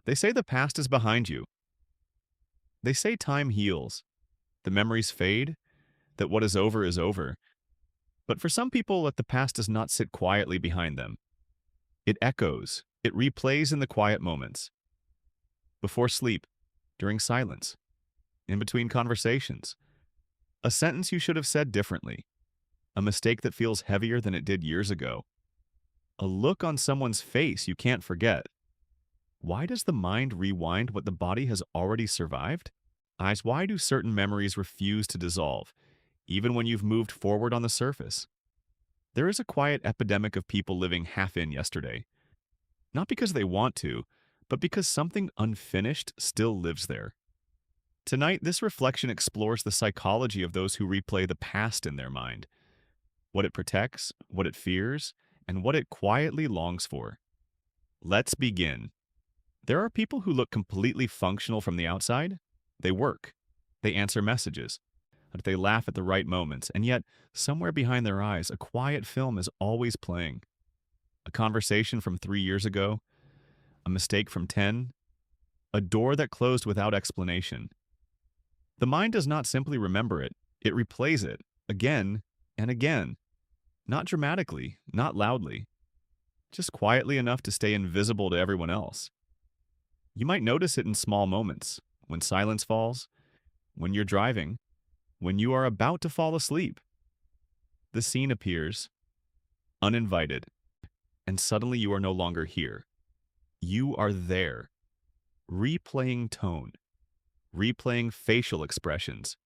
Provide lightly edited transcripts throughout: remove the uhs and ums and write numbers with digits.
They say the past is behind you. They say time heals, the memories fade, that what is over is over. But for some people, that the past does not sit quietly behind them. It echoes, it replays in the quiet moments, before sleep, during silence, in between conversations. A sentence you should have said differently, a mistake that feels heavier than it did years ago, a look on someone's face you can't forget. Why does the mind rewind what the body has already survived? Eyes, why do certain memories refuse to dissolve, even when you've moved forward on the surface? There is a quiet epidemic of people living half in yesterday. Not because they want to, but because something unfinished still lives there. Tonight, this reflection explores the psychology of those who replay the past in their mind, what it protects, what it fears, and what it quietly longs for. Let's begin. There are people who look completely functional from the outside. They work. They answer messages. They laugh at the right moments, and yet, somewhere behind their eyes, a quiet film is always playing. A conversation from 3 years ago, a mistake from 10, a door that closed without explanation. The mind does not simply remember it, it replays it, again and again. Not dramatically, not loudly, just quietly enough to stay invisible to everyone else. You might notice it in small moments, when silence falls, when you're driving, when you are about to fall asleep. The scene appears, uninvited, and suddenly you are no longer here. You are there, replaying tone, replaying facial expressions,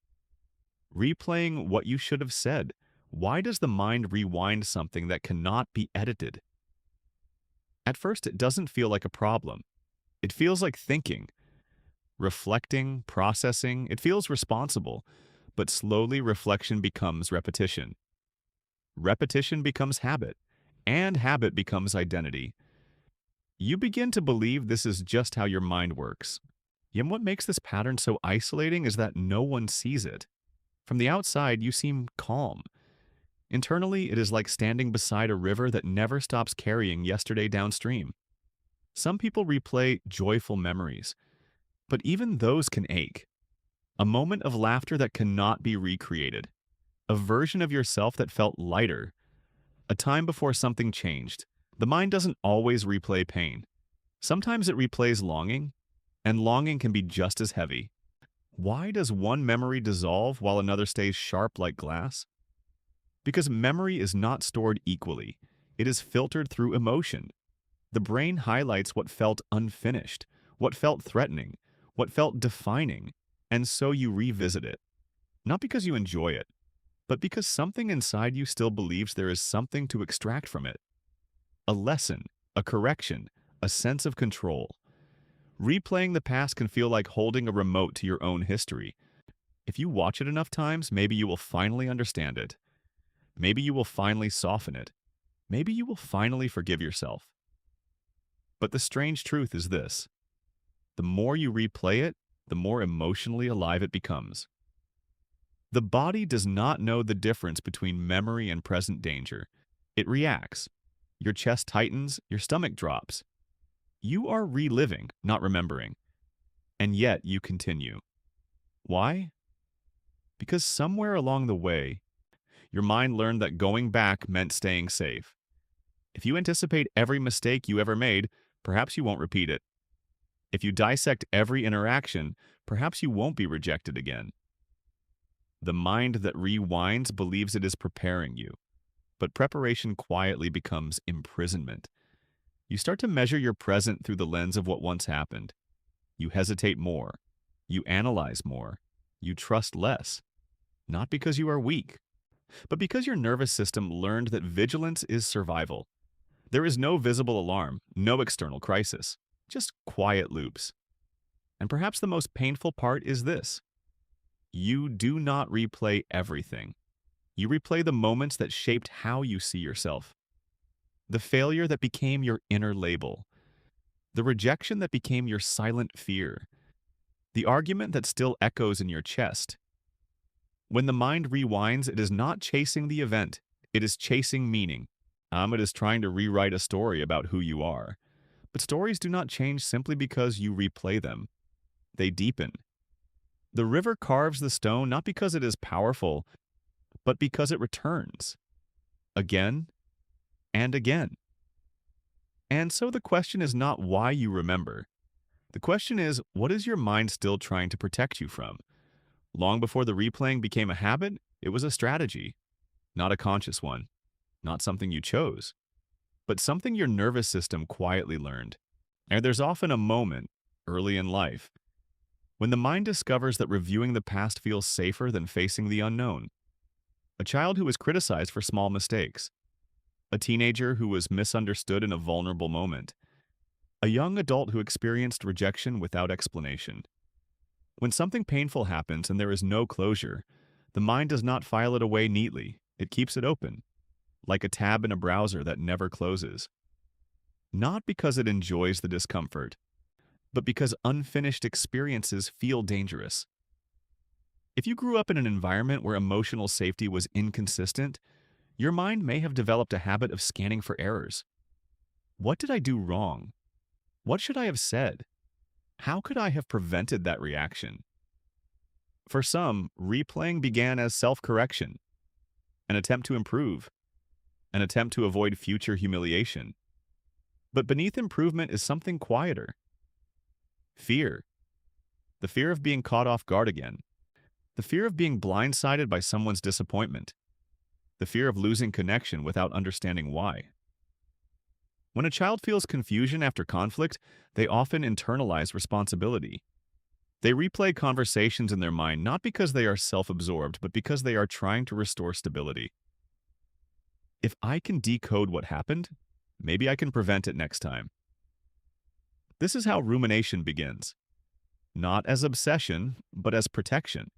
replaying what you should have said. Why does the mind rewind something that cannot be edited? At first, it doesn't feel like a problem. It feels like thinking, reflecting, processing. It feels responsible, but slowly reflection becomes repetition. Repetition becomes habit, and habit becomes identity. You begin to believe this is just how your mind works. Yet what makes this pattern so isolating is that no one sees it. From the outside, you seem calm. Internally, it is like standing beside a river that never stops carrying yesterday downstream. Some people replay joyful memories, but even those can ache. A moment of laughter that cannot be recreated. A version of yourself that felt lighter. A time before something changed. The mind doesn't always replay pain. Sometimes it replays longing, and longing can be just as heavy. Why does one memory dissolve while another stays sharp like glass? Because memory is not stored equally. It is filtered through emotion. The brain highlights what felt unfinished, what felt threatening, what felt defining, and so you revisit it. Not because you enjoy it, but because something inside you still believes there is something to extract from it. A lesson, a correction, a sense of control. Replaying the past can feel like holding a remote to your own history. If you watch it enough times, maybe you will finally understand it. Maybe you will finally soften it. Maybe you will finally forgive yourself. But the strange truth is this. The more you replay it, the more emotionally alive it becomes. The body does not know the difference between memory and present danger. It reacts. Your chest tightens, your stomach drops. You are reliving, not remembering. And yet you continue. Why? Because somewhere along the way, your mind learned that going back meant staying safe. If you anticipate every mistake you ever made, perhaps you won't repeat it. If you dissect every interaction, perhaps you won't be rejected again. The mind that rewinds believes it is preparing you, but preparation quietly becomes imprisonment. You start to measure your present through the lens of what once happened. You hesitate more. You analyze more. You trust less. Not because you are weak, but because your nervous system learned that vigilance is survival. There is no visible alarm, no external crisis, just quiet loops. And perhaps the most painful part is this. You do not replay everything. You replay the moments that shaped how you see yourself. The failure that became your inner label. The rejection that became your silent fear. The argument that still echoes in your chest. When the mind rewinds, it is not chasing the event. It is chasing meaning. It is trying to rewrite a story about who you are. But stories do not change simply because you replay them. They deepen. The river carves the stone not because it is powerful, but because it returns again and again. And so the question is not why you remember. The question is, what is your mind still trying to protect you from? Long before the replaying became a habit, it was a strategy, not a conscious one, not something you chose, but something your nervous system quietly learned. And there's often a moment, early in life, when the mind discovers that reviewing the past feels safer than facing the unknown. A child who was criticized for small mistakes, a teenager who was misunderstood in a vulnerable moment, a young adult who experienced rejection without explanation. When something painful happens and there is no closure, the mind does not file it away neatly. It keeps it open, like a tab in a browser that never closes. Not because it enjoys the discomfort, but because unfinished experiences feel dangerous. If you grew up in an environment where emotional safety was inconsistent, your mind may have developed a habit of scanning for errors. What did I do wrong? What should I have said? How could I have prevented that reaction? For some, replaying began as self-correction, an attempt to improve, an attempt to avoid future humiliation. But beneath improvement is something quieter. Fear. The fear of being caught off guard again. The fear of being blindsided by someone's disappointment. The fear of losing connection without understanding why. When a child feels confusion after conflict, they often internalize responsibility. They replay conversations in their mind not because they are self-absorbed, but because they are trying to restore stability. If I can decode what happened, maybe I can prevent it next time. This is how rumination begins. Not as obsession, but as protection.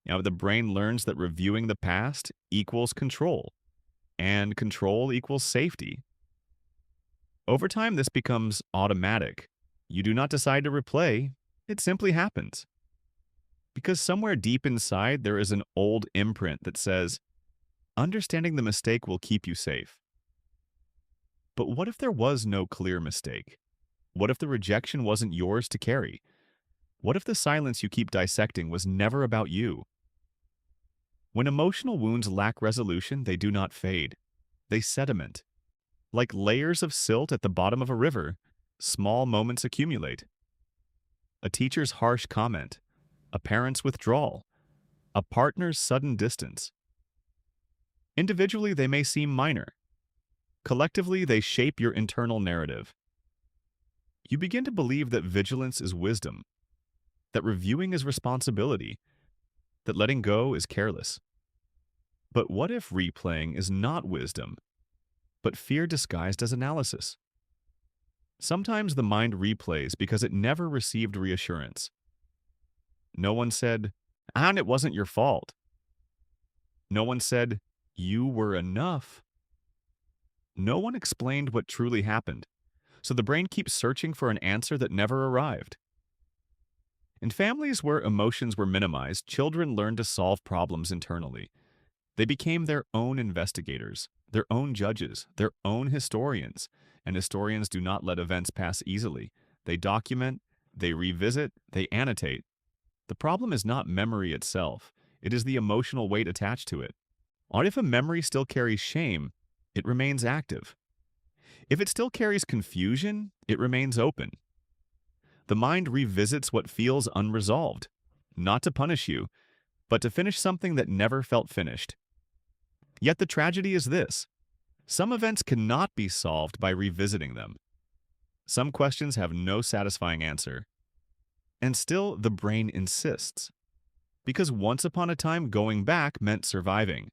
The brain learns that reviewing the past equals control, and control equals safety. Over time, this becomes automatic. You do not decide to replay, it simply happens. Because somewhere deep inside, there is an old imprint that says, understanding the mistake will keep you safe. But what if there was no clear mistake? What if the rejection wasn't yours to carry? What if the silence you keep dissecting was never about you? When emotional wounds lack resolution, they do not fade. They sediment. Like layers of silt at the bottom of a river, small moments accumulate. A teacher's harsh comment, a parent's withdrawal, a partner's sudden distance. Individually, they may seem minor. Collectively, they shape your internal narrative. You begin to believe that vigilance is wisdom, that reviewing is responsibility, that letting go is careless. But what if replaying is not wisdom, but fear disguised as analysis? Sometimes the mind replays because it never received reassurance. No one said, and it wasn't your fault. No one said, you were enough. No one explained what truly happened, so the brain keeps searching for an answer that never arrived. In families where emotions were minimized, children learned to solve problems internally. They became their own investigators, their own judges, their own historians, and historians do not let events pass easily. They document, they revisit, they annotate. The problem is not memory itself, it is the emotional weight attached to it. Or if a memory still carries shame, it remains active. If it still carries confusion, it remains open. The mind revisits what feels unresolved, not to punish you, but to finish something that never felt finished. Yet the tragedy is this: some events cannot be solved by revisiting them. Some questions have no satisfying answer. And still, the brain insists. Because once upon a time, going back meant surviving.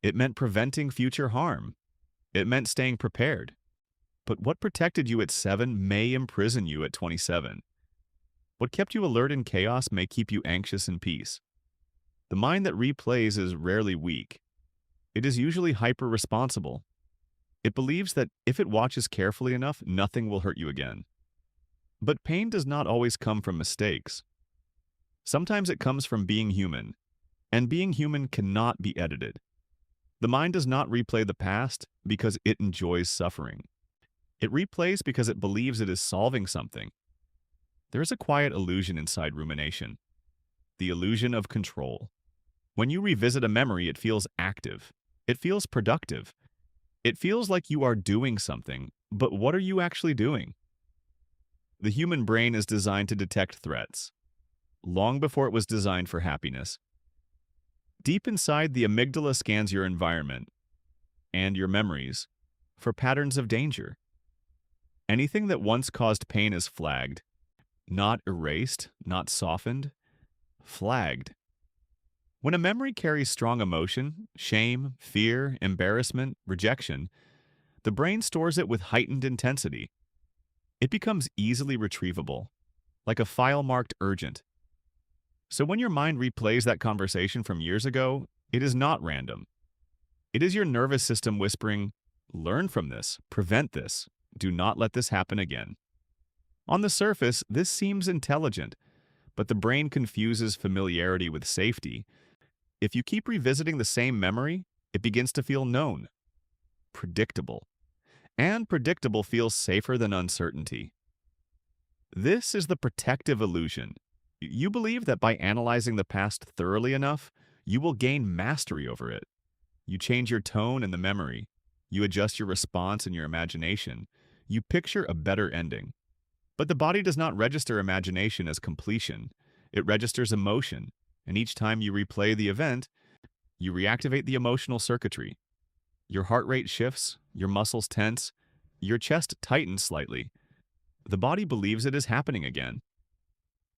It meant preventing future harm. It meant staying prepared. But what protected you at 7 may imprison you at 27. What kept you alert in chaos may keep you anxious in peace. The mind that replays is rarely weak. It is usually hyper-responsible. It believes that if it watches carefully enough, nothing will hurt you again. But pain does not always come from mistakes. Sometimes it comes from being human, and being human cannot be edited. The mind does not replay the past because it enjoys suffering. It replays because it believes it is solving something. There is a quiet illusion inside rumination, the illusion of control. When you revisit a memory, it feels active. It feels productive. It feels like you are doing something, but what are you actually doing? The human brain is designed to detect threats, long before it was designed for happiness. Deep inside, the amygdala scans your environment and your memories for patterns of danger. Anything that once caused pain is flagged, not erased, not softened, flagged. When a memory carries strong emotion, shame, fear, embarrassment, rejection, the brain stores it with heightened intensity. It becomes easily retrievable, like a file marked urgent. So when your mind replays that conversation from years ago, it is not random. It is your nervous system whispering, learn from this, prevent this, do not let this happen again. On the surface, this seems intelligent, but the brain confuses familiarity with safety. If you keep revisiting the same memory, it begins to feel known, predictable. And predictable feels safer than uncertainty. This is the protective illusion. You believe that by analyzing the past thoroughly enough, you will gain mastery over it. You change your tone in the memory. You adjust your response in your imagination. You picture a better ending. But the body does not register imagination as completion. It registers emotion, and each time you replay the event, you reactivate the emotional circuitry. Your heart rate shifts, your muscles tense, your chest tightens slightly. The body believes it is happening again.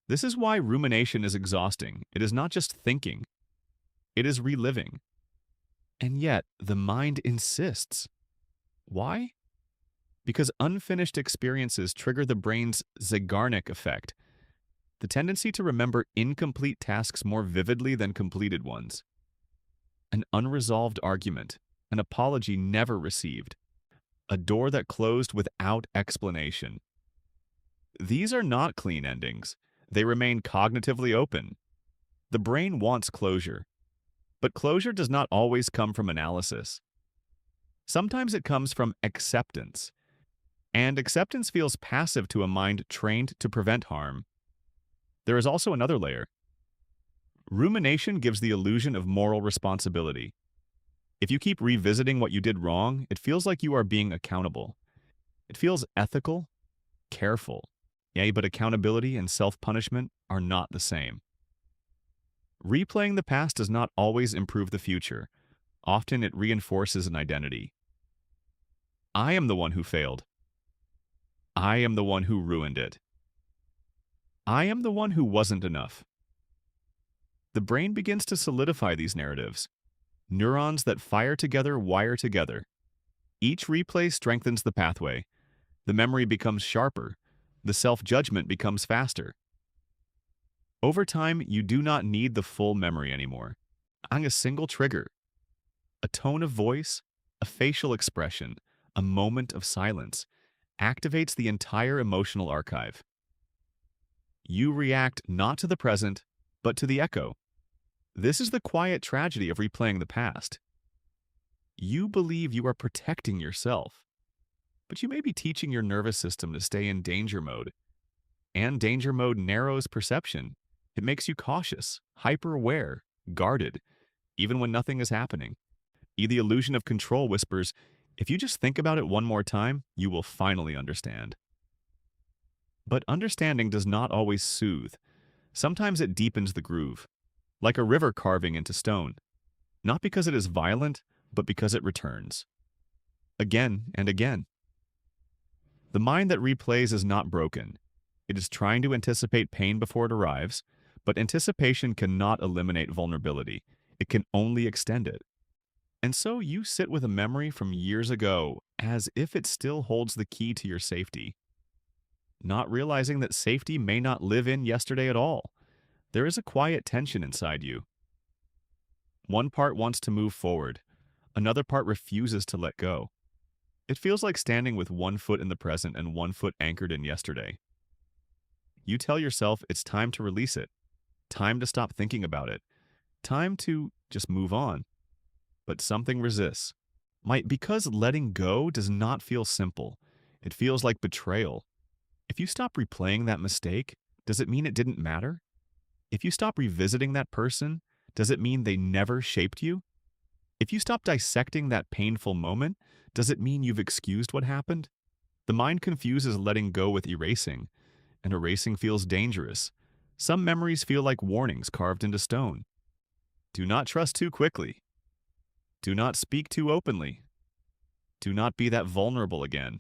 This is why rumination is exhausting. It is not just thinking, it is reliving. And yet, the mind insists. Why? Because unfinished experiences trigger the brain's Zeigarnik effect, the tendency to remember incomplete tasks more vividly than completed ones. An unresolved argument, an apology never received, a door that closed without explanation. These are not clean endings. They remain cognitively open. The brain wants closure, but closure does not always come from analysis. Sometimes it comes from acceptance, and acceptance feels passive to a mind trained to prevent harm. There is also another layer. Rumination gives the illusion of moral responsibility. If you keep revisiting what you did wrong, it feels like you are being accountable. It feels ethical, careful. Yeah, but accountability and self-punishment are not the same. Replaying the past does not always improve the future. Often it reinforces an identity. I am the one who failed. I am the one who ruined it. I am the one who wasn't enough. The brain begins to solidify these narratives. Neurons that fire together wire together. Each replay strengthens the pathway. The memory becomes sharper. The self-judgment becomes faster. Over time, you do not need the full memory anymore. On a single trigger, a tone of voice, a facial expression, a moment of silence, activates the entire emotional archive. You react not to the present, but to the echo. This is the quiet tragedy of replaying the past. You believe you are protecting yourself, but you may be teaching your nervous system to stay in danger mode. And danger mode narrows perception. It makes you cautious, hyper-aware, guarded, even when nothing is happening. The illusion of control whispers, if you just think about it one more time, you will finally understand. But understanding does not always soothe. Sometimes it deepens the groove, like a river carving into stone. Not because it is violent, but because it returns. Again and again. The mind that replays is not broken. It is trying to anticipate pain before it arrives, but anticipation cannot eliminate vulnerability. It can only extend it. And so you sit with a memory from years ago as if it still holds the key to your safety, not realizing that safety may not live in yesterday at all. There is a quiet tension inside you. One part wants to move forward. Another part refuses to let go. It feels like standing with one foot in the present and one foot anchored in yesterday. You tell yourself it's time to release it, time to stop thinking about it, time to just move on. But something resists. Because letting go does not feel simple. It feels like betrayal. If you stop replaying that mistake, does it mean it didn't matter? If you stop revisiting that person, does it mean they never shaped you? If you stop dissecting that painful moment, does it mean you've excused what happened? The mind confuses letting go with erasing, and erasing feels dangerous. Some memories feel like warnings carved into stone. Do not trust too quickly. Do not speak too openly. Do not be that vulnerable again.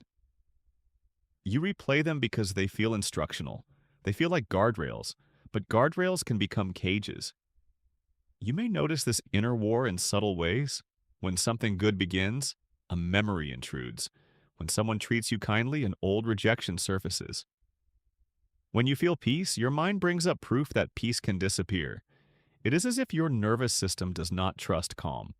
You replay them because they feel instructional. They feel like guardrails, but guardrails can become cages. You may notice this inner war in subtle ways. When something good begins, a memory intrudes. When someone treats you kindly, an old rejection surfaces. When you feel peace, your mind brings up proof that peace can disappear. It is as if your nervous system does not trust calm.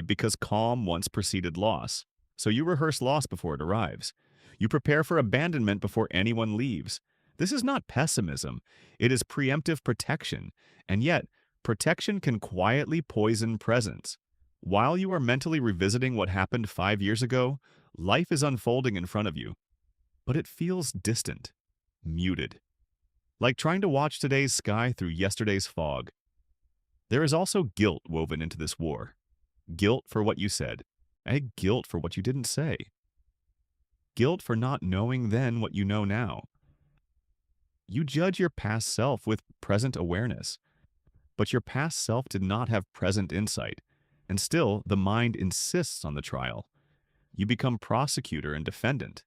Because calm once preceded loss. So you rehearse loss before it arrives. You prepare for abandonment before anyone leaves. This is not pessimism. It is preemptive protection. And yet, protection can quietly poison presence. While you are mentally revisiting what happened 5 years ago, life is unfolding in front of you. But it feels distant, muted. Like trying to watch today's sky through yesterday's fog. There is also guilt woven into this war. Guilt for what you said, and guilt for what you didn't say. Guilt for not knowing then what you know now. You judge your past self with present awareness, but your past self did not have present insight, and still the mind insists on the trial. You become prosecutor and defendant,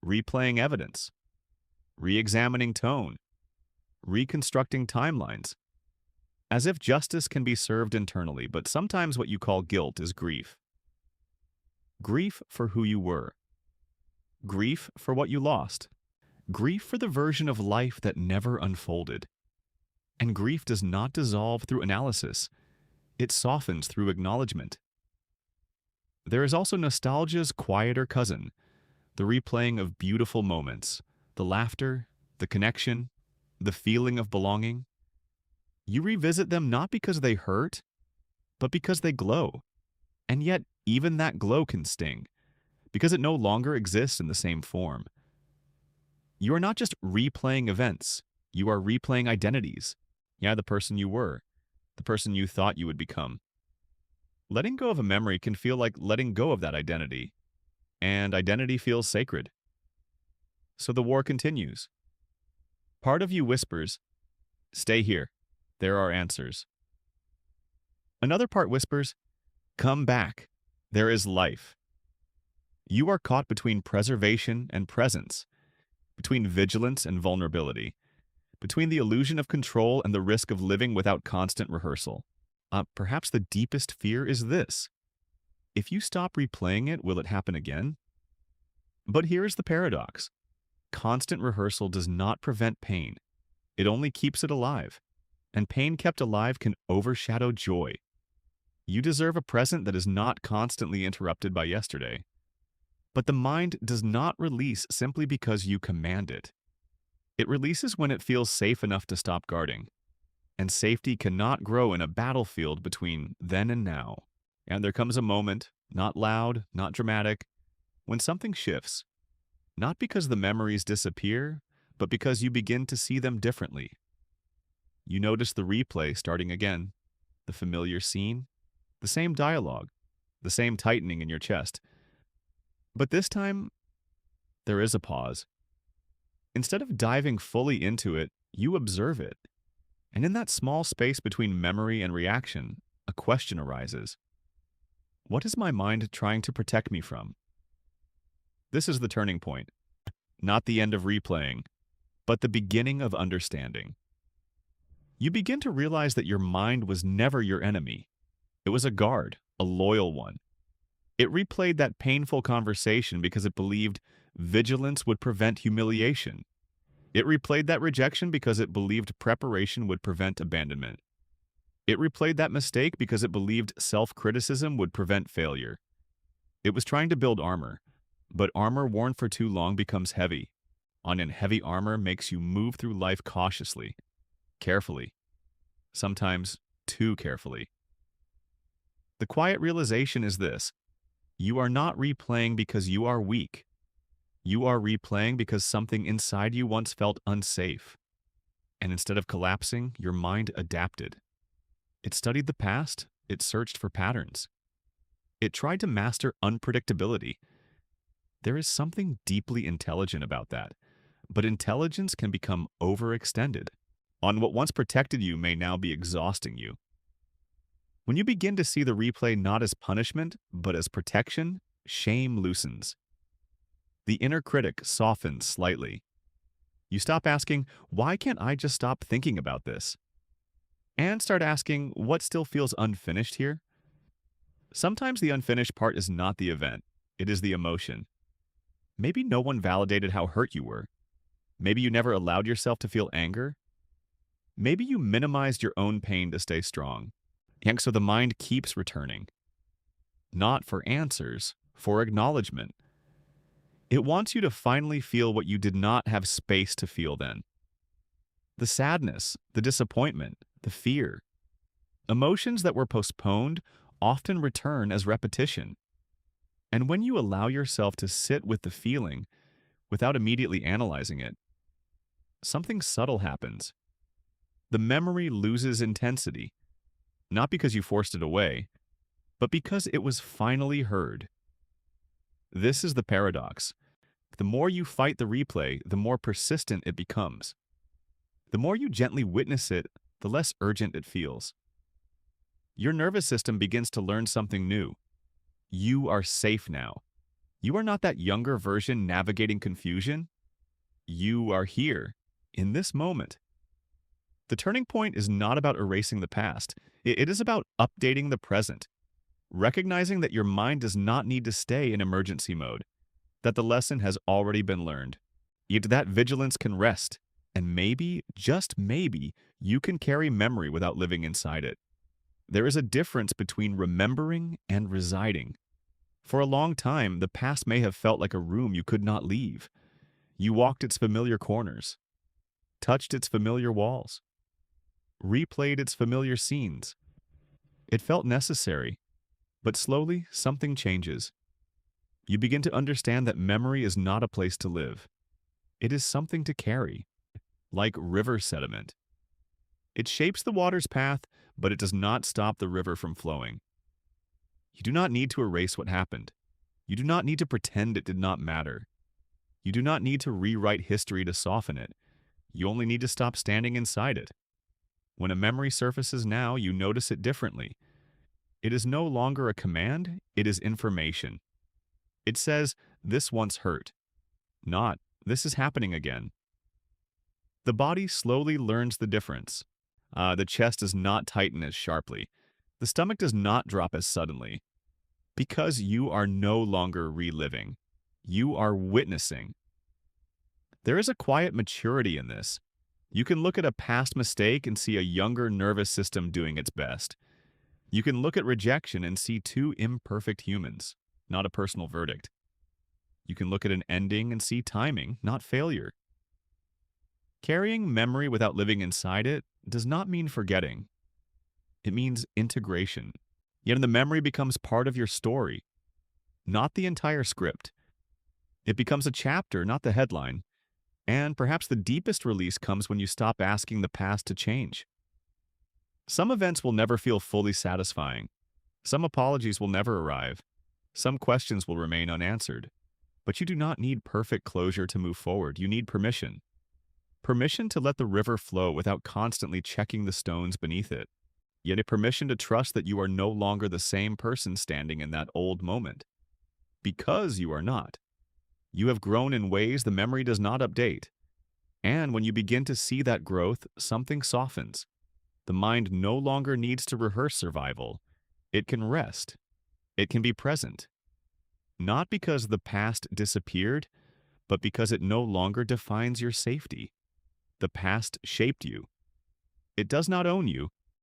replaying evidence, re-examining tone, reconstructing timelines, as if justice can be served internally, but sometimes what you call guilt is grief. Grief for who you were. Grief for what you lost. Grief for the version of life that never unfolded. And grief does not dissolve through analysis. It softens through acknowledgement. There is also nostalgia's quieter cousin, the replaying of beautiful moments, the laughter, the connection, the feeling of belonging. You revisit them not because they hurt, but because they glow. And yet, even that glow can sting, because it no longer exists in the same form. You are not just replaying events, you are replaying identities. Yeah, the person you were, the person you thought you would become. Letting go of a memory can feel like letting go of that identity, and identity feels sacred. So the war continues. Part of you whispers, "Stay here. There are answers." Another part whispers, "Come back. There is life." You are caught between preservation and presence, between vigilance and vulnerability, between the illusion of control and the risk of living without constant rehearsal. Perhaps the deepest fear is this. If you stop replaying it, will it happen again? But here's the paradox. Constant rehearsal does not prevent pain. It only keeps it alive. And pain kept alive can overshadow joy. You deserve a present that is not constantly interrupted by yesterday. But the mind does not release simply because you command it. It releases when it feels safe enough to stop guarding. And safety cannot grow in a battlefield between then and now. And there comes a moment, not loud, not dramatic, when something shifts. Not because the memories disappear, but because you begin to see them differently. You notice the replay starting again, the familiar scene, the same dialogue, the same tightening in your chest. But this time, there is a pause. Instead of diving fully into it, you observe it. And in that small space between memory and reaction, a question arises. What is my mind trying to protect me from? This is the turning point. Not the end of replaying, but the beginning of understanding. You begin to realize that your mind was never your enemy. It was a guard, a loyal one. It replayed that painful conversation because it believed vigilance would prevent humiliation. It replayed that rejection because it believed preparation would prevent abandonment. It replayed that mistake because it believed self-criticism would prevent failure. It was trying to build armor, but armor worn for too long becomes heavy. And heavy armor makes you move through life cautiously, carefully, sometimes too carefully. The quiet realization is this: you are not replaying because you are weak. You are replaying because something inside you once felt unsafe. And instead of collapsing, your mind adapted. It studied the past, it searched for patterns. It tried to master unpredictability. There is something deeply intelligent about that. But intelligence can become overextended. On what once protected you may now be exhausting you. When you begin to see the replay not as punishment, but as protection, shame loosens. The inner critic softens slightly. You stop asking, why can't I just stop thinking about this? And start asking, what still feels unfinished here? Sometimes the unfinished part is not the event, it is the emotion. Maybe no one validated how hurt you were. Maybe you never allowed yourself to feel anger. Maybe you minimized your own pain to stay strong. And so the mind keeps returning. Not for answers, for acknowledgement. It wants you to finally feel what you did not have space to feel then. The sadness, the disappointment, the fear. Emotions that were postponed often return as repetition. And when you allow yourself to sit with the feeling without immediately analyzing it, something subtle happens. The memory loses intensity, not because you forced it away, but because it was finally heard. This is the paradox. The more you fight the replay, the more persistent it becomes. The more you gently witness it, the less urgent it feels. Your nervous system begins to learn something new. You are safe now. You are not that younger version navigating confusion. You are here, in this moment. The turning point is not about erasing the past. It is about updating the present. Recognizing that your mind does not need to stay in emergency mode, that the lesson has already been learned. Yet that vigilance can rest, and maybe, just maybe, you can carry memory without living inside it. There is a difference between remembering and residing. For a long time, the past may have felt like a room you could not leave. You walked its familiar corners, touched its familiar walls, replayed its familiar scenes. It felt necessary, but slowly something changes. You begin to understand that memory is not a place to live. It is something to carry, like river sediment. It shapes the water's path, but it does not stop the river from flowing. You do not need to erase what happened. You do not need to pretend it did not matter. You do not need to rewrite history to soften it. You only need to stop standing inside it. When a memory surfaces now, you notice it differently. It is no longer a command, it is information. It says, this once hurt. Not, this is happening again. The body slowly learns the difference. The chest does not tighten as sharply. The stomach does not drop as suddenly. Because you are no longer reliving. You are witnessing. There is a quiet maturity in this. You can look at a past mistake and see a younger nervous system doing its best. You can look at rejection and see two imperfect humans, not a personal verdict. You can look at an ending and see timing, not failure. Carrying memory without living inside it does not mean forgetting. It means integration. Yet the memory becomes part of your story, not the entire script. It becomes a chapter, not the headline. And perhaps the deepest release comes when you stop asking the past to change. Some events will never feel fully satisfying. Some apologies will never arrive. Some questions will remain unanswered. But you do not need perfect closure to move forward. You need permission. Permission to let the river flow without constantly checking the stones beneath it. Yet a permission to trust that you are no longer the same person standing in that old moment. Because you are not. You have grown in ways the memory does not update. And when you begin to see that growth, something softens. The mind no longer needs to rehearse survival. It can rest. It can be present. Not because the past disappeared, but because it no longer defines your safety. The past shaped you. It does not own you.